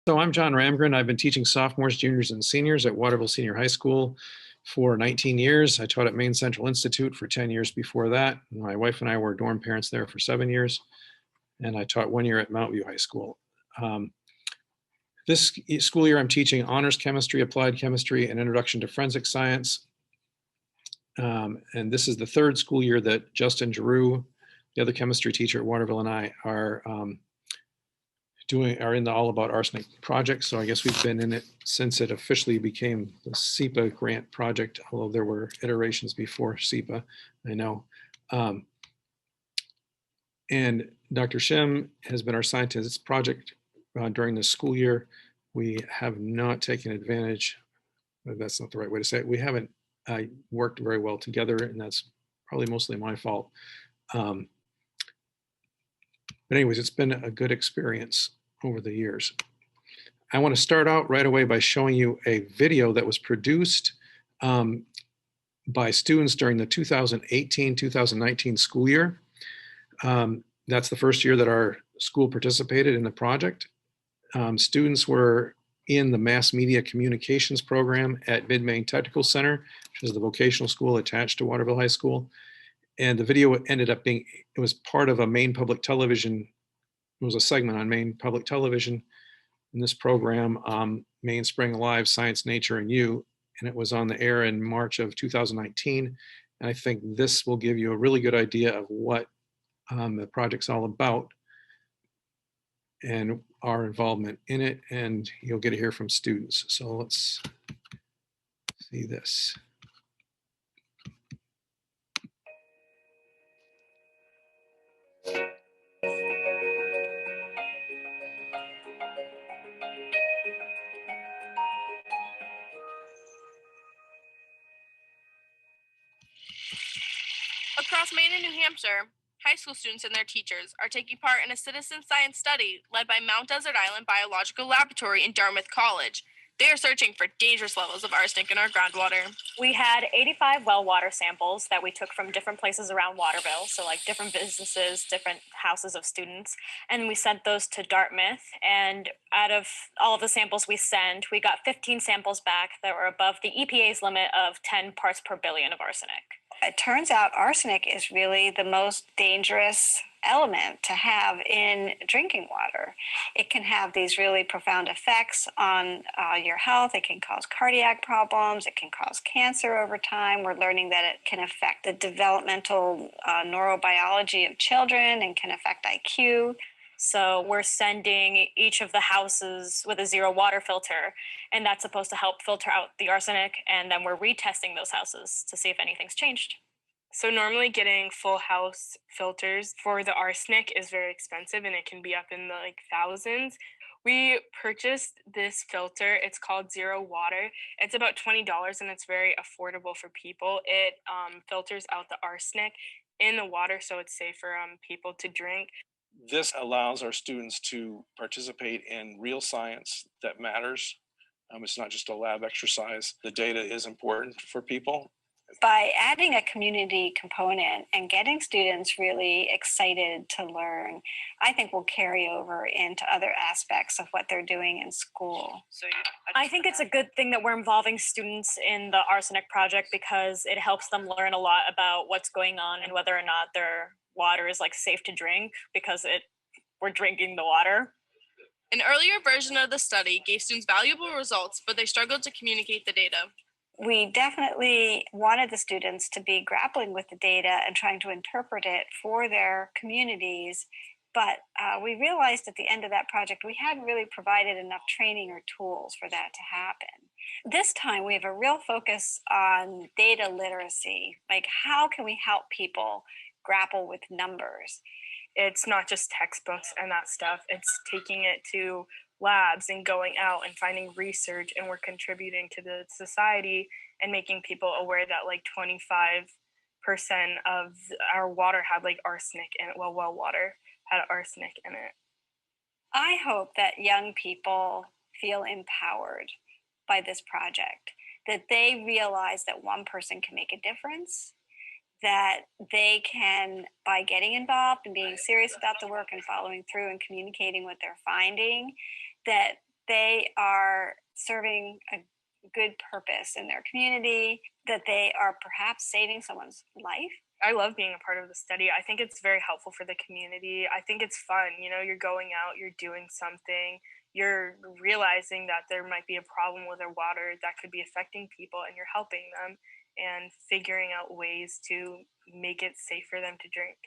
So I'm John Ramgren. I've been teaching sophomores, juniors, and seniors at Waterville Senior High School for 19 years. I taught at Maine Central Institute for 10 years before that. My wife and I were dorm parents there for 7 years, and I taught 1 year at Mount View High School. This school year, I'm teaching honors chemistry, applied chemistry, and introduction to forensic science. And this is the third school year that Justin Giroux, the other chemistry teacher at Waterville, and I are in the All About Arsenic project. So I guess we've been in it since it officially became the SEPA grant project, although there were iterations before SEPA, I know. And Dr. Shim has been our scientist project during the school year. We have not taken advantage, that's not the right way to say it. We haven't worked very well together, and that's probably mostly my fault. But anyways, it's been a good experience over the years. I want to start out right away by showing you a video that was produced by students during the 2018-2019 school year. That's the first year that our school participated in the project. Students were in the Mass Media Communications program at Mid-Maine Technical Center, which is the vocational school attached to Waterville High School. And the video ended up being, it was part of a Maine Public Television, it was a segment on Maine Public Television in this program, Maine Spring Alive, Science, Nature, and You. And it was on the air in March of 2019. And I think this will give you a really good idea of what the project's all about and our involvement in it. And you'll get to hear from students. So let's see this. Across Maine and New Hampshire, high school students and their teachers are taking part in a citizen science study led by Mount Desert Island Biological Laboratory in Dartmouth College. They are searching for dangerous levels of arsenic in our groundwater. We had 85 well water samples that we took from different places around Waterville, so like different businesses, different houses of students, and we sent those to Dartmouth. And out of all of the samples we sent, we got 15 samples back that were above the EPA's limit of 10 parts per billion of arsenic. It turns out arsenic is really the most dangerous element to have in drinking water. It can have these really profound effects on your health. It can cause cardiac problems. It can cause cancer over time. We're learning that it can affect the developmental neurobiology of children and can affect IQ. So we're sending each of the houses with a zero water filter, and that's supposed to help filter out the arsenic, and then we're retesting those houses to see if anything's changed. So normally getting full house filters for the arsenic is very expensive, and it can be up in the thousands. We purchased this filter. It's called Zero Water. It's about $20, and it's very affordable for people. It filters out the arsenic in the water, so it's safe for people to drink. This allows our students to participate in real science that matters. It's not just a lab exercise. The data is important for people. By adding a community component and getting students really excited to learn, I think will carry over into other aspects of what they're doing in school. I think it's a good thing that we're involving students in the arsenic project because it helps them learn a lot about what's going on and whether or not their water is safe to drink, because we're drinking the water. An earlier version of the study gave students valuable results, but they struggled to communicate the data. We definitely wanted the students to be grappling with the data and trying to interpret it for their communities. But we realized at the end of that project, we hadn't really provided enough training or tools for that to happen. This time, we have a real focus on data literacy. How can we help people grapple with numbers? It's not just textbooks and that stuff. It's taking it to labs and going out and finding research, and we're contributing to the society and making people aware that 25% of our water had arsenic in it. Well water had arsenic in it. I hope that young people feel empowered by this project, that they realize that one person can make a difference, that they can, by getting involved and being serious about the work and following through and communicating what they're finding, that they are serving a good purpose in their community, that they are perhaps saving someone's life. I love being a part of the study. I think it's very helpful for the community. I think it's fun. You know, you're going out, you're doing something, you're realizing that there might be a problem with their water that could be affecting people, and you're helping them and figuring out ways to make it safe for them to drink.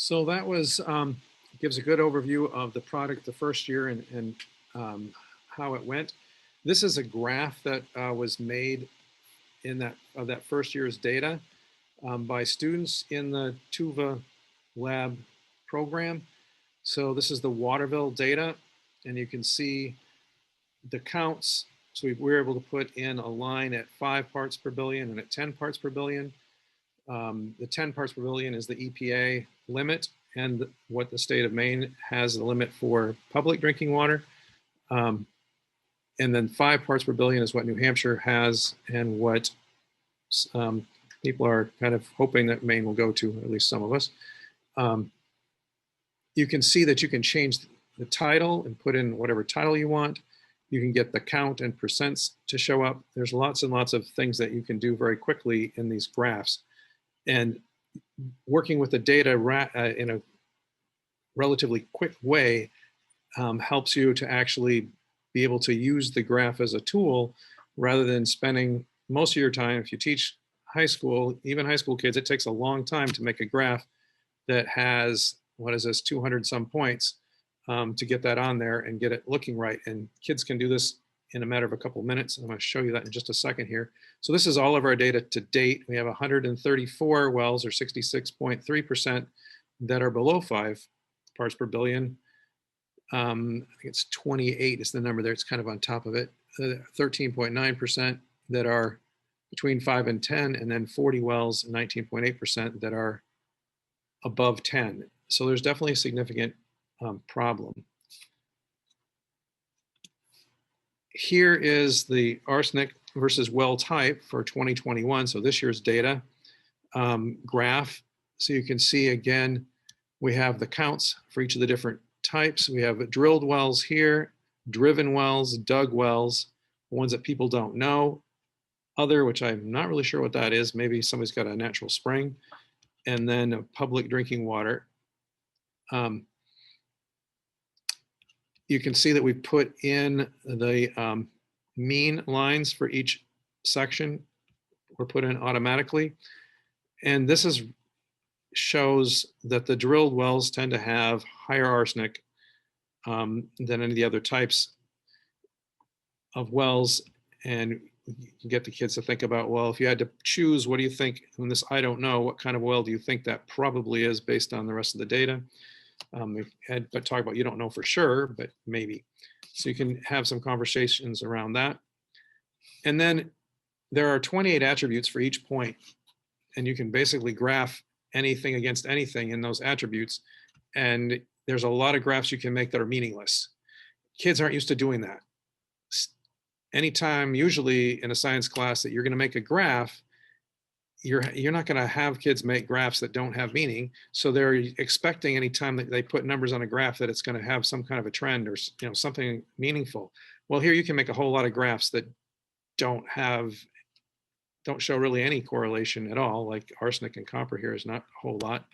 So that was gives a good overview of the product the first year and how it went. This is a graph that was made in that first year's data by students in the TUVA lab program. So this is the Waterville data, and you can see the counts. So we were able to put in a line at 5 parts per billion and at 10 parts per billion. The 10 parts per billion is the EPA limit, and what the state of Maine has the limit for public drinking water. And then 5 parts per billion is what New Hampshire has, and what people are kind of hoping that Maine will go to, at least some of us. You can see that you can change the title and put in whatever title you want. You can get the count and percents to show up. There's lots and lots of things that you can do very quickly in these graphs. And working with the data in a relatively quick way helps you to actually be able to use the graph as a tool rather than spending most of your time. If you teach high school, even high school kids, it takes a long time to make a graph that has, what is this, 200 some points to get that on there and get it looking right. And kids can do this in a matter of a couple of minutes. I'm going to show you that in just a second here. So this is all of our data to date. We have 134 wells, or 66.3%, that are below 5 parts per billion. I think it's 28 is the number there. It's kind of on top of it. 13.9% that are between 5 and 10, and then 40 wells, 19.8%, that are above 10. So there's definitely a significant problem. Here is the arsenic versus well type for 2021. So this year's data graph. So you can see again, we have the counts for each of the different types. We have drilled wells here, driven wells, dug wells, ones that people don't know. Other, which I'm not really sure what that is. Maybe somebody's got a natural spring. And then public drinking water. You can see that we put in the mean lines for each section were put in automatically. And this shows that the drilled wells tend to have higher arsenic than any of the other types of wells. And you get the kids to think about, well, if you had to choose, what do you think in this I don't know, what kind of well do you think that probably is based on the rest of the data? We've had but talk about you don't know for sure, but maybe. So you can have some conversations around that. And then there are 28 attributes for each point, and you can basically graph anything against anything in those attributes. And there's a lot of graphs you can make that are meaningless. Kids aren't used to doing that. Anytime, usually in a science class, that you're going to make a graph, you're not going to have kids make graphs that don't have meaning. So they're expecting anytime that they put numbers on a graph that it's going to have some kind of a trend or something meaningful. Well, here you can make a whole lot of graphs that don't show really any correlation at all. Like arsenic and copper here is not a whole lot.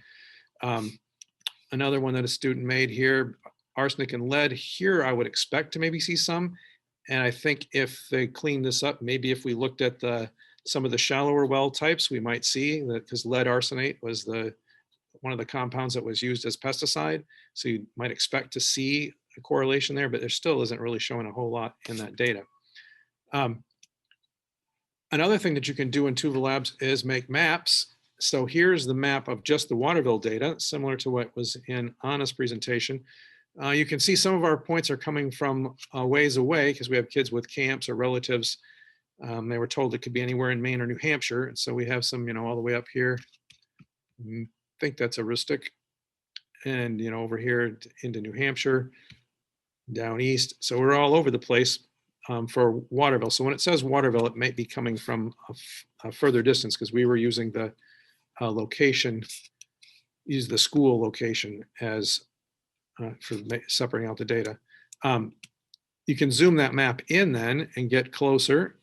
Another one that a student made here, arsenic and lead. Here I would expect to maybe see some. And I think if they clean this up, maybe if we looked at some of the shallower well types, we might see that, because lead arsenate was one of the compounds that was used as pesticide. So you might expect to see a correlation there, but there still isn't really showing a whole lot in that data. Another thing that you can do in TUVA labs is make maps. So here's the map of just the Waterville data, similar to what was in Anna's presentation. You can see some of our points are coming from a ways away because we have kids with camps or relatives. They were told it could be anywhere in Maine or New Hampshire. And so we have some, all the way up here. I think that's Arsenic. And, over here into New Hampshire, down east. So we're all over the place for Waterville. So when it says Waterville, it might be coming from a further distance because we were using the location, use the school location as for separating out the data. You can zoom that map in then and get closer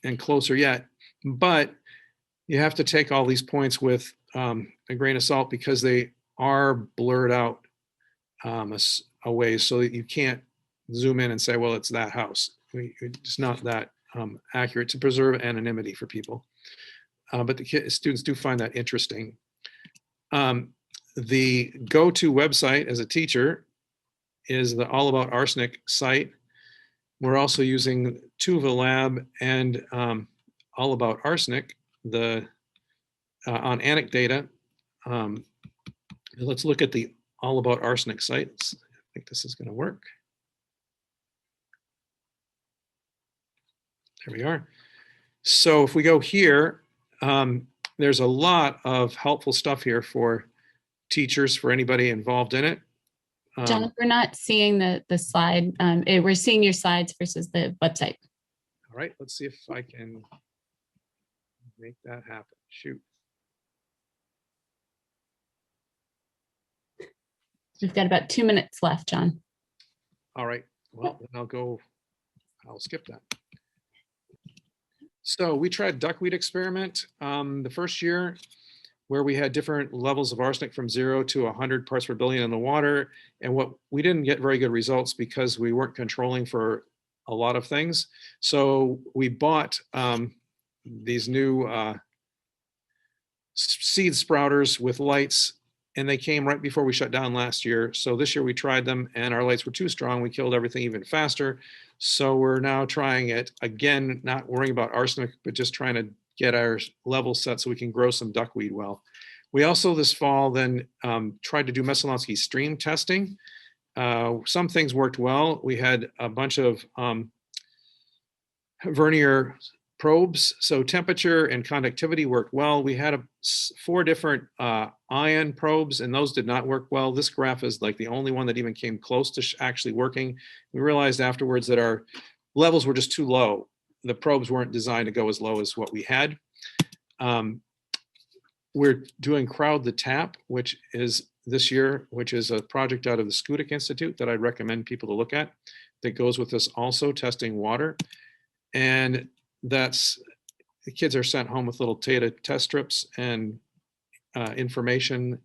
and closer yet, but you have to take all these points with a grain of salt because they are blurred out a ways so that you can't zoom in and say, well, it's that house. It's not that accurate to preserve anonymity for people. But the students do find that interesting. The go-to website as a teacher is the All About Arsenic site. We're also using Tuva Lab and All About Arsenic, on Anecdata. Let's look at the All About Arsenic site. I think this is going to work. There we are. So if we go here, there's a lot of helpful stuff here for teachers, for anybody involved in it. John, we're not seeing the slide. We're seeing your slides versus the website. All right, let's see if I can make that happen. Shoot. We've got about 2 minutes left, John. All right, well, then I'll skip that. So we tried duckweed experiment the first year where we had different levels of arsenic from 0 to 100 parts per billion in the water. And we didn't get very good results because we weren't controlling for a lot of things. So we bought these new seed sprouters with lights, and they came right before we shut down last year. So this year we tried them and our lights were too strong. We killed everything even faster. So we're now trying it again, not worrying about arsenic, but just trying to get our level set so we can grow some duckweed well. We also this fall then tried to do Messalonsky stream testing. Some things worked well. We had a bunch of vernier probes, so temperature and conductivity worked well. We had 4 different ion probes, and those did not work well. This graph is like the only one that even came close to actually working. We realized afterwards that our levels were just too low. The probes weren't designed to go as low as what we had. We're doing Crowd the Tap, which is this year, which is a project out of the Schoodic Institute that I'd recommend people to look at, that goes with this also, testing water. And the kids are sent home with little data test strips and information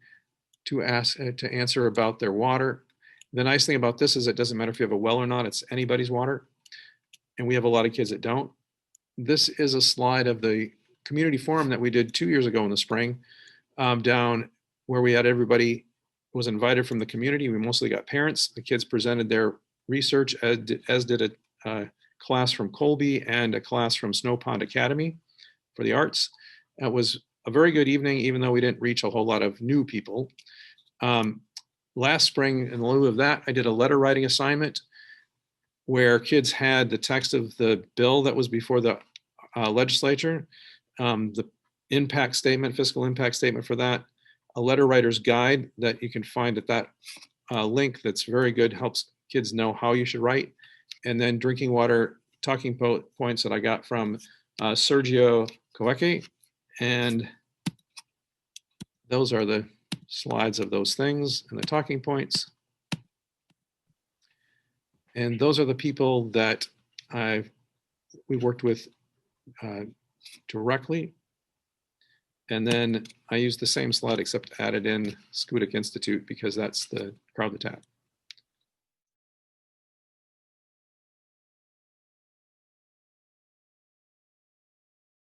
to answer about their water. The nice thing about this is it doesn't matter if you have a well or not, it's anybody's water. And we have a lot of kids that don't. This is a slide of the community forum that we did 2 years ago in the spring, down where we had everybody was invited from the community. We mostly got parents. The kids presented their research, as did a class from Colby and a class from Snow Pond Academy for the arts. It was a very good evening, even though we didn't reach a whole lot of new people. Last spring, in lieu of that, I did a letter writing assignment where kids had the text of the bill that was before the legislature, the impact statement, fiscal impact statement for that, a letter writer's guide that you can find at that link that's very good, helps kids know how you should write, and then drinking water talking points that I got from Sergio Coeque. And those are the slides of those things and the talking points. And those are the people that we worked with directly. And then I used the same slide except added in Schoodic Institute because that's the Crowd the Tap.